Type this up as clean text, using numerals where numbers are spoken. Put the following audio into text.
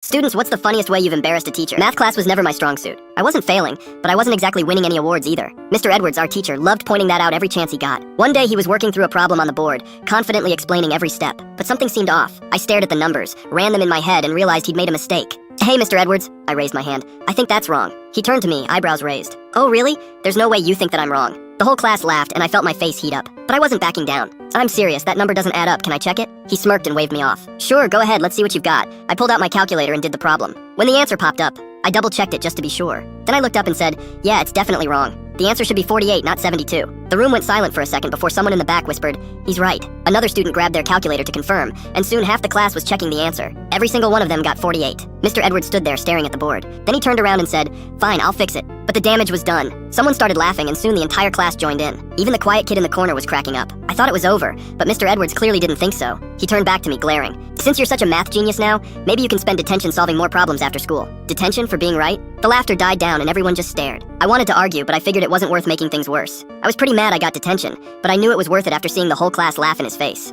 Students, what's the funniest way you've embarrassed a teacher? Math class was never my strong suit. I wasn't failing, but I wasn't exactly winning any awards either. Mr. Edwards, our teacher, loved pointing that out every chance he got. One day he was working through a problem on the board, confidently explaining every step. But something seemed off. I stared at the numbers, ran them in my head, and realized he'd made a mistake. Hey, Mr. Edwards, I raised my hand. I think that's wrong. He turned to me, eyebrows raised. Oh, really? There's no way you think that I'm wrong. The whole class laughed, and I felt my face heat up. But I wasn't backing down. I'm serious, that number doesn't add up, can I check it? He smirked and waved me off. Sure, go ahead, let's see what you've got. I pulled out my calculator and did the problem. When the answer popped up, I double-checked it just to be sure. Then I looked up and said, yeah, it's definitely wrong. The answer should be 48, not 72. The room went silent for a second before someone in the back whispered, he's right. Another student grabbed their calculator to confirm, and soon half the class was checking the answer. Every single one of them got 48. Mr. Edwards stood there staring at the board. Then he turned around and said, fine, I'll fix it. But the damage was done. Someone started laughing, and soon the entire class joined in. Even the quiet kid in the corner was cracking up. I thought it was over, but Mr. Edwards clearly didn't think so. He turned back to me, glaring. Since you're such a math genius now, maybe you can spend detention solving more problems after school. Detention for being right? The laughter died down and everyone just stared. I wanted to argue, but I figured it wasn't worth making things worse. I was pretty mad I got detention, but I knew it was worth it after seeing the whole class laugh in his face.